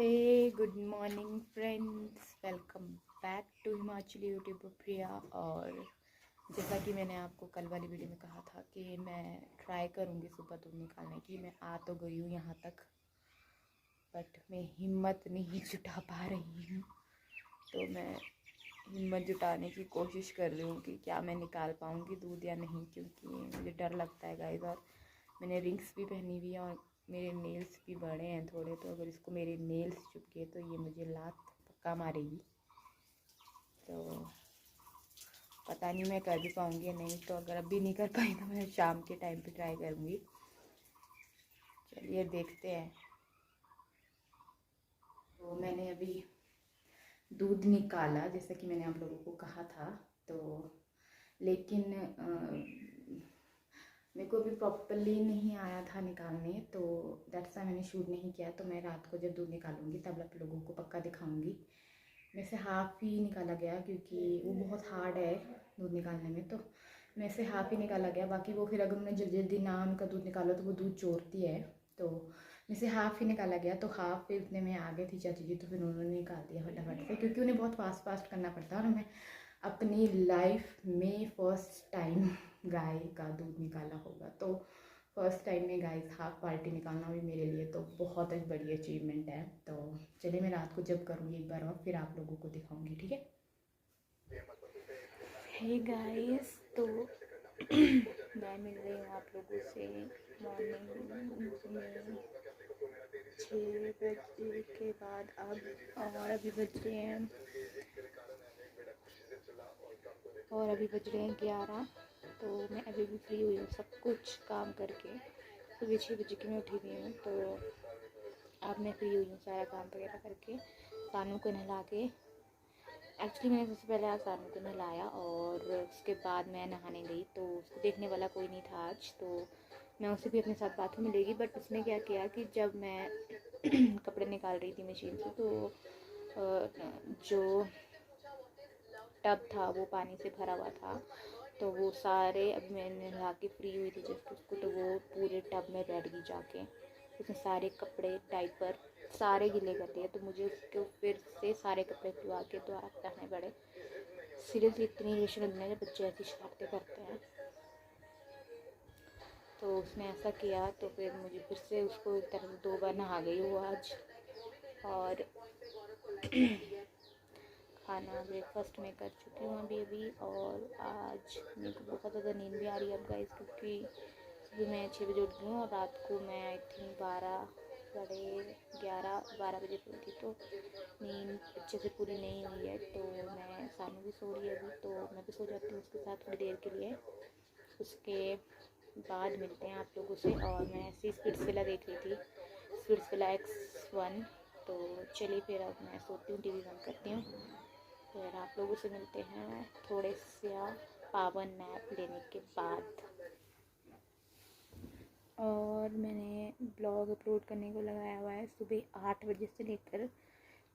Hey good morning friends, welcome back to Himachali youtuber Priya. और जैसा कि मैंने आपको कल वाली वीडियो में कहा था कि मैं ट्राई करूँगी सुबह दूध निकालने की। मैं आ तो गई हूँ यहाँ तक, बट मैं हिम्मत नहीं जुटा पा रही हूँ। तो मैं हिम्मत जुटाने की कोशिश कर रही हूँ कि क्या मैं निकाल पाऊँगी दूध या नहीं, क्योंकि मुझे डर लगता है गाइस। और मैंने रिंग्स भी पहनी हुई है और मेरे नेल्स भी बड़े हैं थोड़े, तो अगर इसको मेरे नेल्स चुभ गए तो ये मुझे लात पक्का मारेगी। तो पता नहीं मैं कर भी पाऊँगी या नहीं। तो अगर अभी नहीं कर पाई तो मैं शाम के टाइम पे ट्राई करूँगी। चलिए देखते हैं। तो मैंने अभी दूध निकाला जैसा कि मैंने आप लोगों को कहा था। तो लेकिन मेरे को अभी प्रॉपरली नहीं आया था निकालने, तो दैट्स वाई मैंने शूट नहीं किया। तो मैं रात को जब दूध निकालूंगी तब आप लोगों को पक्का दिखाऊंगी। मेरे से हाफ़ ही निकाला गया क्योंकि वो बहुत हार्ड है दूध निकालने में। तो मेरे से हाफ़ ही निकाला गया। बाकी वो फिर अगर उन्हें जल्दी जल्दी ना उनका दूध निकालो तो वो दूध चोरती है। तो मेरे से हाफ़ ही निकाला गया। तो हाफ़ पे उतने में आ गई थी चाची जी, तो फिर उन्होंने निकाल दिया फटाफट से, क्योंकि उन्हें बहुत फास्ट फास्ट करना पड़ता है। और मैं अपनी लाइफ में फ़र्स्ट टाइम गाय का दूध निकाला होगा। तो फर्स्ट टाइम में गाय हाफ बाल्टी निकालना भी मेरे लिए तो बहुत बड़ी अचीवमेंट है। तो चलिए मैं रात को जब करूँगी एक बार और फिर आप लोगों को दिखाऊंगी, ठीक है। हे गाइस, तो मैं मिल रही हूँ आप लोगों से मॉर्निंग में 6 बजे के बाद। अब और अभी बज रहे हैं 11। तो मैं अभी भी फ्री हुई हूँ सब कुछ काम करके। सुबह 6 बजे की मैं उठी हुई हूँ। तो अब मैं फ्री हुई हूँ सारा काम वगैरह करके, सानू को नहला के। एक्चुअली मैंने सबसे पहले आज सानू को नहलाया और उसके बाद मैं नहाने गई। तो उसको देखने वाला कोई नहीं था आज, तो मैं उसे भी अपने साथ बाथरूम में ले गई। बट उसने क्या किया कि जब मैं कपड़े निकाल रही थी मशीन से, तो जो टब था वो पानी से भरा हुआ था। तो वो सारे, अब मैंने नहा के फ्री हुई थी जस्ट उसको, तो वो पूरे टब में बैठ गई जाके। उसने सारे कपड़े डाइपर सारे गिले कर दिए। तो मुझे उसको फिर से सारे कपड़े धुआ के दोबारा पहनने पड़े। सीरियसली इतनी इरिटेशन होती है जब बच्चे ऐसी शरारतें करते हैं। तो उसने ऐसा किया, तो फिर मुझे फिर से उसको एक तरह से 2 बार नहा गई वो आज। और खाना ब्रेकफास्ट में कर चुकी हूँ अभी। और आज मेरे को बहुत ज़्यादा नींद भी आ रही है अब गाइस, क्योंकि सुबह मैं 6 बजे उठ गई हूँ और रात को मैं आई थिंक 12 बजे सोई थी। तो नींद अच्छे से पूरी नहीं हुई है। तो मैं, सानू भी सो रही है अभी, तो मैं भी सो जाती हूँ उसके साथ थोड़ी देर के लिए। उसके बाद मिलते हैं आप लोगों से। और मैं ऐसे ही स्पिट्सविला देख रही थी, स्पिट्सविला X1। तो चलिए फिर अब मैं सोती हूँ, टीवी बंद करती हूँ। फिर आप लोगों से मिलते हैं थोड़े से पावर नैप लेने के बाद। और मैंने ब्लॉग अपलोड करने को लगाया हुआ है सुबह 8 बजे से लेकर,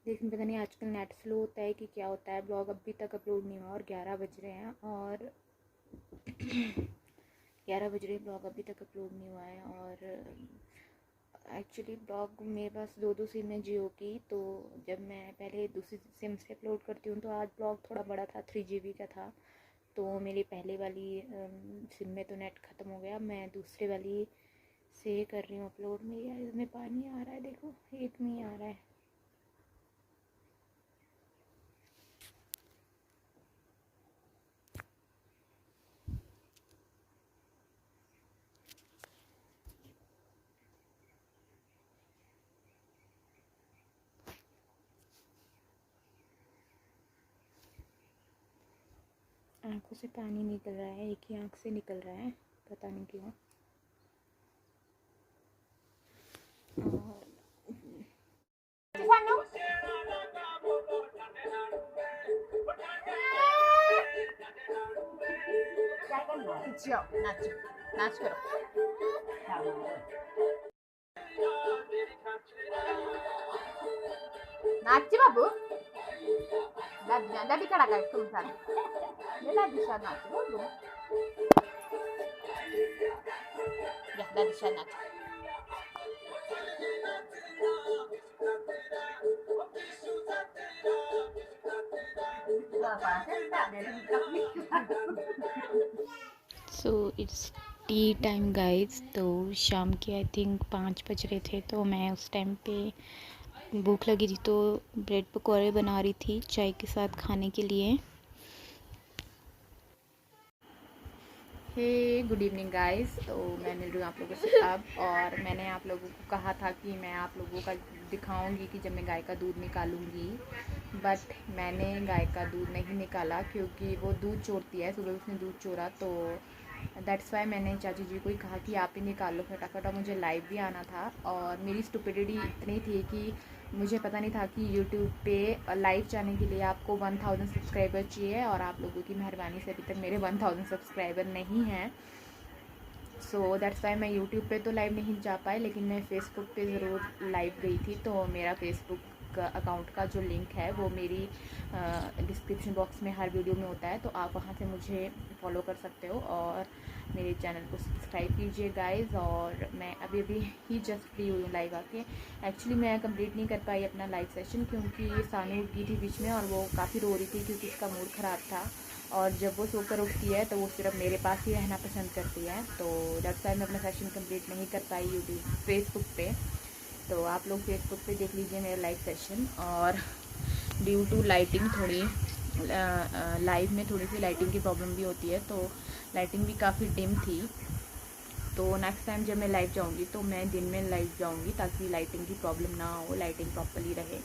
लेकिन पता नहीं आजकल नेट स्लो होता है कि क्या होता है, ब्लॉग अभी तक अपलोड नहीं हुआ। और 11 बज रहे हैं और 11 बज रहे, ब्लॉग अभी तक अपलोड नहीं हुआ है। और एक्चुअली ब्लॉग मेरे पास 2 सिम है जियो की। तो जब मैं पहले दूसरी सिम से अपलोड करती हूँ तो आज ब्लॉग थोड़ा बड़ा था, 3 GB का था। तो मेरी पहले वाली सिम में तो नेट ख़त्म हो गया। मैं दूसरे वाली से कर रही हूँ अपलोड। मेरी आइज़ में पानी आ रहा है, देखो एक में ही आ रहा है। आँखों से पानी निकल रहा है, एक ही आँख से निकल रहा है, पता नहीं क्यों। नाच नाच करो। नाच बाबू, दादी कडा काय तुमचा दादीशा नाच बाबू, दादीशा नाच। So it's T time guys. तो शाम के आई थिंक 5 बज रहे थे, तो मैं उस टाइम पे भूख लगी थी तो ब्रेड पकौड़े बना रही थी चाय के साथ खाने के लिए। हे गुड इवनिंग गाइस। तो मैं मिल रही हूँ आप लोगों से अब, और मैंने आप लोगों को कहा था कि मैं आप लोगों का दिखाऊंगी कि जब मैं गाय का दूध निकालूंगी, बट मैंने गाय का दूध नहीं निकाला क्योंकि वो दूध चोरती है। सुबह उसने दूध चोरा, तो दैट्स वाई मैंने चाची जी को ही कहा कि आप ही निकाल लो फटाफट। और मुझे लाइव भी आना था, और मेरी स्टुपिडिटी इतनी थी कि मुझे पता नहीं था कि यूट्यूब पे लाइव जाने के लिए आपको 1000 सब्सक्राइबर चाहिए, और आप लोगों की मेहरबानी से अभी तक मेरे 1000 सब्सक्राइबर नहीं हैं। सो दैट्स वाई मैं यूट्यूब पे तो लाइव नहीं जा पाई, लेकिन मैं फ़ेसबुक पे ज़रूर लाइव गई थी। तो मेरा फ़ेसबुक अकाउंट का जो लिंक है वो मेरी डिस्क्रिप्शन बॉक्स में हर वीडियो में होता है, तो आप वहाँ से मुझे फॉलो कर सकते हो और मेरे चैनल को सब्सक्राइब कीजिए गाइस। और मैं अभी अभी ही जस्ट फ्री हुई हूँ लाइव आके। एक्चुअली मैं कंप्लीट नहीं कर पाई अपना लाइव सेशन क्योंकि सानू उठ गई थी बीच में, और वो काफ़ी रो रही थी क्योंकि उसका मूड ख़राब था। और जब वो सोकर उठती है तो वो सिर्फ मेरे पास ही रहना पसंद करती है। तो दैट्स वाई मैं अपना सेशन कंप्लीट नहीं कर पाई यूट्यूब फेसबुक पे। तो आप लोग फेसबुक पे देख लीजिए मेरा लाइव सेशन। और ड्यू टू लाइटिंग थोड़ी लाइव में थोड़ी सी लाइटिंग की प्रॉब्लम भी होती है, तो लाइटिंग भी काफ़ी डिम थी। तो नेक्स्ट टाइम जब मैं लाइव जाऊंगी तो मैं दिन में लाइव जाऊंगी ताकि लाइटिंग की प्रॉब्लम ना हो, लाइटिंग प्रॉपर्ली रहे।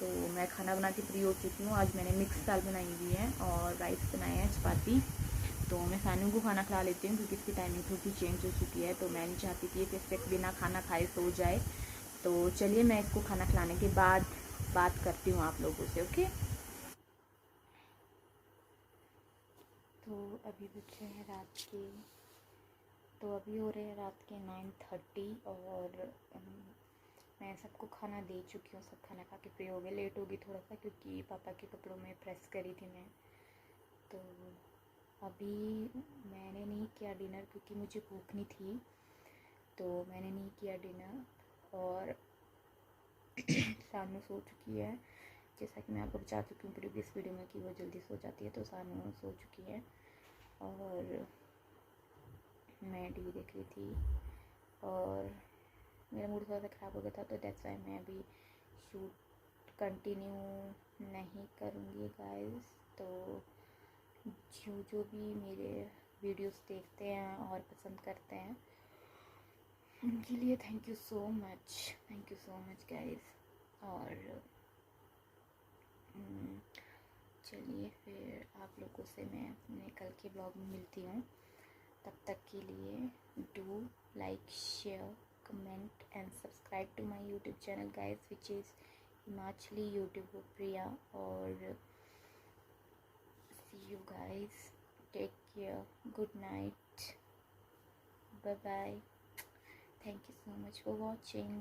तो मैं खाना बना के फ्री हो चुकी हूँ। आज मैंने मिक्स दाल बनाई हुई है और राइस बनाए हैं, चपाती। तो मैं सानू को खाना खिला लेती हूँ क्योंकि इसकी टाइमिंग थोड़ी चेंज हो चुकी है, तो मैं नहीं चाहती कि ये फिर बिना खाना खाए सो जाए। तो चलिए मैं इसको खाना खिलाने के बाद बात करती हूँ आप लोगों से, ओके। तो अभी बच्चे हैं रात के, तो अभी हो रहे हैं रात के 9:30, और मैं सबको खाना दे चुकी हूँ। सब खाना खा के फ्री हो गए। लेट होगी थोड़ा सा क्योंकि पापा के कपड़ों में प्रेस करी थी मैं। तो अभी मैंने नहीं किया डिनर क्योंकि मुझे भूख नहीं थी, तो मैंने नहीं किया डिनर। और सानू सो चुकी है, जैसा कि मैं आपको बता चुकी हूँ प्रीवियस वीडियो में कि वो जल्दी सो जाती है। तो सानू सो चुकी है और मैं टीवी देख रही थी, और मेरा मूड थोड़ा सा ख़राब हो गया था, तो दैट्स वाई मैं अभी शूट कंटिन्यू नहीं करूँगी गाइस। तो जो भी मेरे वीडियोस देखते हैं और पसंद करते हैं उनके लिए thank you so much guys. और चलिए फिर आप लोगों से मैं अपने कल के ब्लॉग में मिलती हूँ। तब तक के लिए do like, share, comment and subscribe to my YouTube channel guys, which is Himachali YouTuber Priya. Or see you guys, take care, good night, bye bye, thank you so much for watching.